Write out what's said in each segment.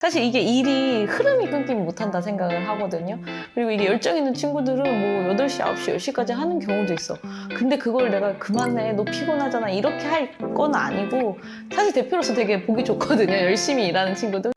사실 이게 일이 흐름이 끊기면 못한다 생각을 하거든요. 그리고 이게 열정 있는 친구들은 뭐 8시, 9시, 10시까지 하는 경우도 있어. 근데 그걸 내가 그만해, 너 피곤하잖아 이렇게 할 건 아니고, 사실 대표로서 되게 보기 좋거든요. 열심히 일하는 친구들.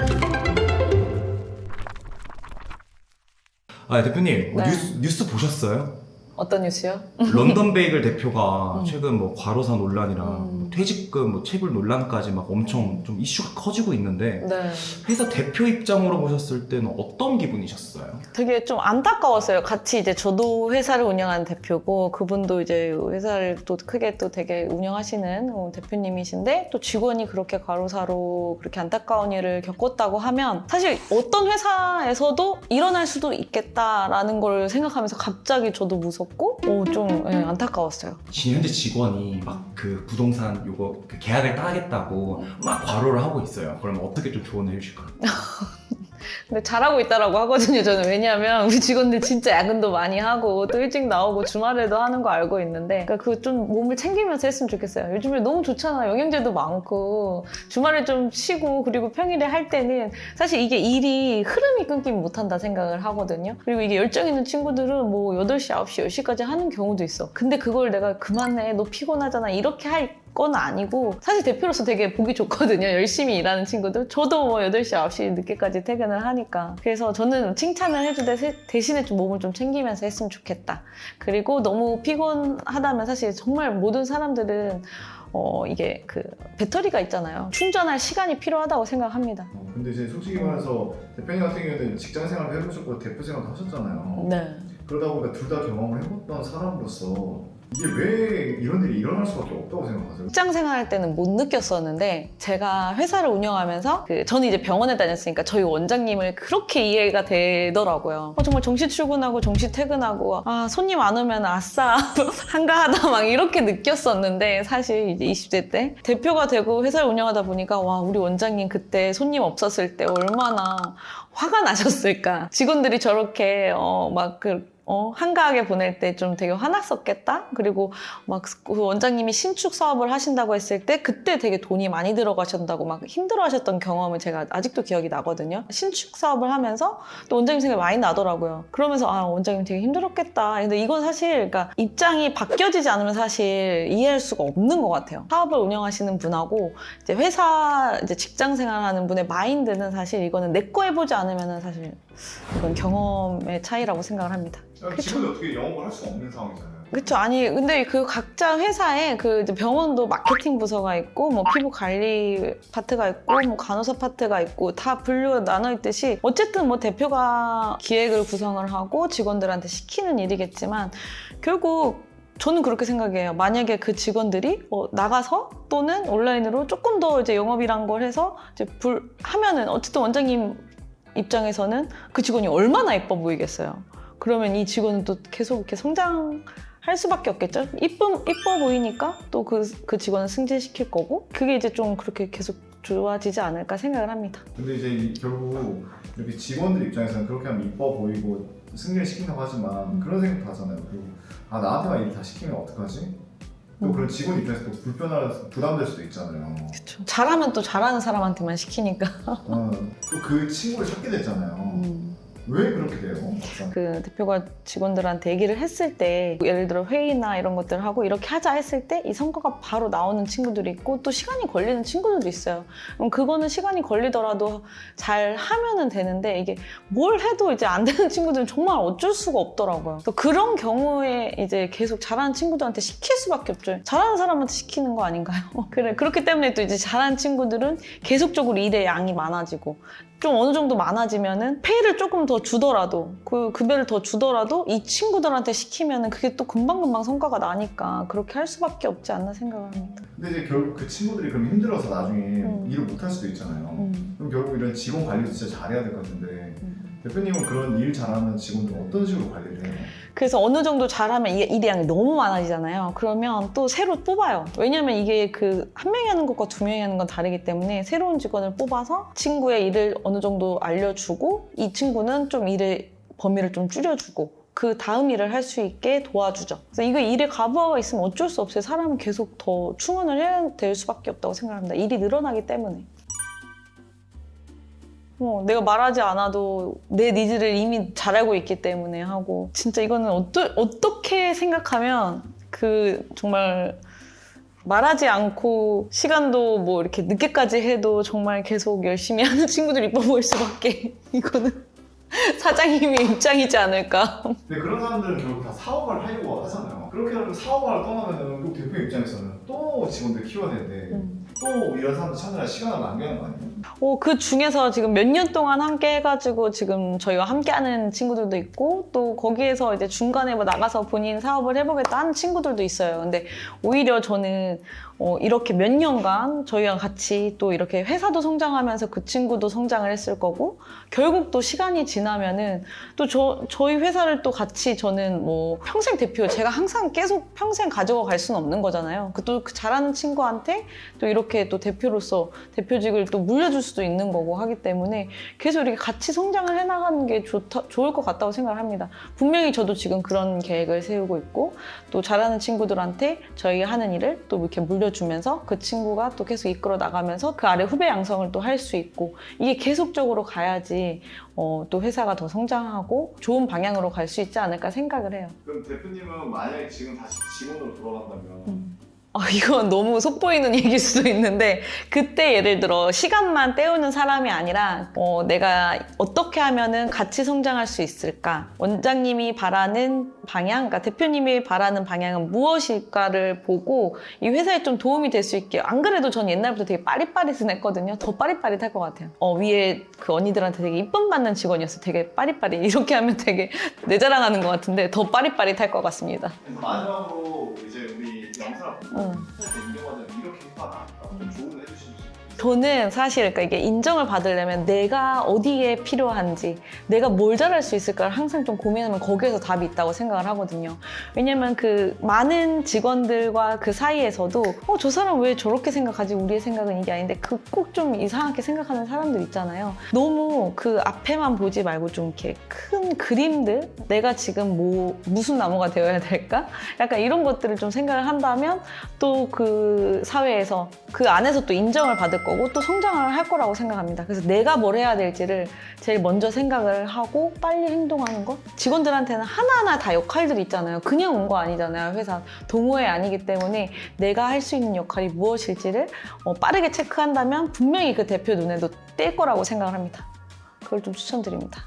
대표님, 네. 뉴스 보셨어요? 어떤 뉴스요? 런던 베이글 대표가 최근 뭐 과로사 논란이랑 음. 퇴직금 뭐 체불 논란까지 막 엄청 좀 이슈가 커지고 있는데, 네. 회사 대표 입장으로 보셨을 때는 어떤 기분이셨어요? 되게 좀 안타까웠어요. 같이 이제 저도 회사를 운영하는 대표고, 그분도 이제 회사를 또 크게 또 되게 운영하시는 대표님이신데, 또 직원이 그렇게 과로사로 그렇게 안타까운 일을 겪었다고 하면, 사실 어떤 회사에서도 일어날 수도 있겠다라는 걸 생각하면서 갑자기 저도 무섭고, 좀 안타까웠어요. 현재 직원이 막 그 부동산 요거 그 계약을 따겠다고 막 과로를 하고 있어요. 그러면 어떻게 좀 조언해 주실까요? 근데 잘하고 있다라고 하거든요, 저는. 왜냐하면 우리 직원들 진짜 야근도 많이 하고 또 일찍 나오고 주말에도 하는 거 알고 있는데, 그러니까 그거 좀 몸을 챙기면서 했으면 좋겠어요. 요즘에 너무 좋잖아. 영양제도 많고 주말에 좀 쉬고, 그리고 평일에 할 때는 사실 이게 일이 흐름이 끊기면 못한다 생각을 하거든요. 그리고 이게 열정 있는 친구들은 뭐 8시, 9시, 10시까지 하는 경우도 있어. 근데 그걸 내가 그만해, 너 피곤하잖아 이렇게 할 건 아니고, 사실 대표로서 되게 보기 좋거든요. 열심히 일하는 친구들. 저도 뭐 8시, 9시 늦게까지 퇴근을 하니까. 그래서 저는 칭찬을 해주되 대신에 좀 몸을 좀 챙기면서 했으면 좋겠다. 그리고 너무 피곤하다면 사실 정말 모든 사람들은 이게 그 배터리가 있잖아요. 충전할 시간이 필요하다고 생각합니다. 근데 이제 솔직히 말해서 대표님 같은 경우에는 직장 생활도 해보셨고 대표 생활도 하셨잖아요. 네. 그러다 보니까 둘 다 경험을 해봤던 사람으로서 이게 왜 이런 일이 일어날 수밖에 없다고 생각하세요? 직장 생활할 때는 못 느꼈었는데, 제가 회사를 운영하면서 저는 이제 병원에 다녔으니까 저희 원장님을 그렇게 이해가 되더라고요. 정말 정시 출근하고 정시 퇴근하고, 손님 안 오면 아싸 한가하다 막 이렇게 느꼈었는데, 사실 이제 20대 때 대표가 되고 회사를 운영하다 보니까, 와, 우리 원장님 그때 손님 없었을 때 얼마나 화가 나셨을까. 직원들이 저렇게 한가하게 보낼 때 좀 되게 화났었겠다. 그리고 막 그 원장님이 신축 사업을 하신다고 했을 때 그때 되게 돈이 많이 들어가신다고 막 힘들어하셨던 경험을 제가 아직도 기억이 나거든요. 신축 사업을 하면서 또 원장님 생각이 많이 나더라고요. 그러면서 원장님 되게 힘들었겠다. 근데 이건 사실 그러니까 입장이 바뀌어지지 않으면 사실 이해할 수가 없는 것 같아요. 사업을 운영하시는 분하고 이제 회사 이제 직장 생활하는 분의 마인드는 사실 이거는 내 거 해보지 않으면은 사실 이건 경험의 차이라고 생각을 합니다. 직원이 어떻게 영업을 할 수가 없는 상황이잖아요. 그쵸. 아니, 근데 그 각자 회사에 그 이제 병원도 마케팅 부서가 있고, 뭐 피부 관리 파트가 있고, 뭐 간호사 파트가 있고, 다 분류가 나눠 있듯이, 어쨌든 뭐 대표가 기획을 구성을 하고 직원들한테 시키는 일이겠지만, 결국 저는 그렇게 생각해요. 만약에 그 직원들이 나가서 또는 온라인으로 조금 더 이제 영업이란 걸 해서 이제 하면은, 어쨌든 원장님 입장에서는 그 직원이 얼마나 예뻐 보이겠어요. 그러면 이 직원은 또 계속 이렇게 성장할 수밖에 없겠죠. 이뻐 보이니까 또 그 직원을 승진시킬 거고, 그게 이제 좀 그렇게 계속 좋아지지 않을까 생각을 합니다. 근데 이제 결국 이렇게 직원들 입장에서는 그렇게 하면 이뻐 보이고 승진을 시킨다고 하지만 그런 생각도 하잖아요. 그리고 나한테만 일 다 시키면 어떡하지? 또 그런 직원 입장에서 또 부담될 수도 있잖아요. 그렇죠. 잘하면 또 잘하는 사람한테만 시키니까. 또 그 친구를 찾게 됐잖아요. 왜 그렇게 돼요? 막상? 그 대표가 직원들한테 얘기를 했을 때, 예를 들어 회의나 이런 것들을 하고 이렇게 하자 했을 때 이 성과가 바로 나오는 친구들이 있고, 또 시간이 걸리는 친구들도 있어요. 그럼 그거는 시간이 걸리더라도 잘 하면은 되는데, 이게 뭘 해도 이제 안 되는 친구들은 정말 어쩔 수가 없더라고요. 또 그런 경우에 이제 계속 잘하는 친구들한테 시킬 수밖에 없죠. 잘하는 사람한테 시키는 거 아닌가요? 그렇기 때문에 또 이제 잘하는 친구들은 계속적으로 일의 양이 많아지고, 좀 어느 정도 많아지면은 페이를 조금 더 주더라도, 그 급여를 더 주더라도 이 친구들한테 시키면은 그게 또 금방금방 성과가 나니까 그렇게 할 수밖에 없지 않나 생각을 합니다. 근데 이제 결국 그 친구들이 그럼 힘들어서 나중에 일을 못 할 수도 있잖아요. 그럼 결국 이런 직원 관리도 진짜 잘해야 될 것 같은데 대표님은 그런 일 잘하는 직원들 어떤 식으로 관리를 해요? 그래서 어느 정도 잘하면 일의 양이 너무 많아지잖아요. 그러면 또 새로 뽑아요. 왜냐면 이게 그 한 명이 하는 것과 두 명이 하는 건 다르기 때문에 새로운 직원을 뽑아서 친구의 일을 어느 정도 알려주고, 이 친구는 좀 일의 범위를 좀 줄여주고, 그 다음 일을 할 수 있게 도와주죠. 그래서 이거 일에 과부하가 있으면 어쩔 수 없어요. 사람은 계속 더 충원을 해야 될 수밖에 없다고 생각합니다. 일이 늘어나기 때문에. 내가 말하지 않아도 내 니즈를 이미 잘 알고 있기 때문에 하고 진짜 이거는 어떻게 생각하면 그 정말 말하지 않고 시간도 뭐 이렇게 늦게까지 해도 정말 계속 열심히 하는 친구들 이뻐 보일 수밖에 이거는 사장님의 입장이지 않을까. 근데 그런 사람들은 결국 다 사업을 하려고 하잖아요. 그렇게 하면 사업을 떠나면은 또 대표 입장에서는 또 직원들 키워야 되는데 또 이런 사람들 찾느라 시간을 낭비하는 거 아니에요? 그 중에서 지금 몇 년 동안 함께 해가지고 지금 저희와 함께 하는 친구들도 있고 또 거기에서 이제 중간에 뭐 나가서 본인 사업을 해보겠다 하는 친구들도 있어요. 근데 오히려 저는 이렇게 몇 년간 저희랑 같이 또 이렇게 회사도 성장하면서 그 친구도 성장을 했을 거고 결국 또 시간이 지나면은 또 저희 회사를 또 같이 저는 뭐 평생 대표 제가 항상 계속 평생 가지고 갈 수는 없는 거잖아요. 또 그 잘하는 친구한테 또 이렇게 또 대표로서 대표직을 또 물려줄 수도 있는 거고 하기 때문에 계속 이렇게 같이 성장을 해나가는 게 좋을 것 같다고 생각을 합니다. 분명히 저도 지금 그런 계획을 세우고 있고 또 잘하는 친구들한테 저희 하는 일을 또 이렇게 물려주면서 그 친구가 또 계속 이끌어 나가면서 그 아래 후배 양성을 또 할 수 있고 이게 계속적으로 가야지 또 회사가 더 성장하고 좋은 방향으로 갈 수 있지 않을까 생각을 해요. 그럼 대표님은 만약에 지금 다시 직원으로 돌아간다면 이건 너무 속보이는 얘기일 수도 있는데 그때 예를 들어 시간만 때우는 사람이 아니라 내가 어떻게 하면은 같이 성장할 수 있을까? 원장님이 바라는 방향, 그러니까 대표님이 바라는 방향은 무엇일까를 보고 이 회사에 좀 도움이 될 수 있게 안 그래도 전 옛날부터 되게 빠릿빠릿했거든요. 더 빠릿빠릿할 것 같아요. 위에 그 언니들한테 되게 이쁨 받는 직원이었어요. 되게 빠릿빠릿. 이렇게 하면 되게 내 자랑하는 것 같은데 더 빠릿빠릿할 것 같습니다. 마지막으로 이제 우리 영상을 보고 인정받으면 이렇게 해봐라 좀 조언을 해주실 수 있어요? 저는 사실 그러니까 이게 인정을 받으려면 내가 어디에 필요한지 내가 뭘 잘할 수 있을까를 항상 좀 고민하면 거기에서 답이 있다고 생각을 하거든요. 왜냐면 그 많은 직원들과 그 사이에서도 저 사람 왜 저렇게 생각하지? 우리의 생각은 이게 아닌데 그 꼭 좀 이상하게 생각하는 사람들 있잖아요. 너무 그 앞에만 보지 말고 좀 이렇게 큰 그림들 내가 지금 무슨 나무가 되어야 될까? 약간 이런 것들을 좀 생각을 한다면 또 그 사회에서 그 안에서 또 인정을 받을 거고 또 성장을 할 거라고 생각합니다. 그래서 내가 뭘 해야 될지를 제일 먼저 생각을 하고 빨리 행동하는 것. 직원들한테는 하나하나 다 역할들이 있잖아요. 그냥 온 거 아니잖아요. 회사 동호회 아니기 때문에 내가 할 수 있는 역할이 무엇일지를 빠르게 체크한다면 분명히 그 대표 눈에도 띌 거라고 생각을 합니다. 그걸 좀 추천드립니다.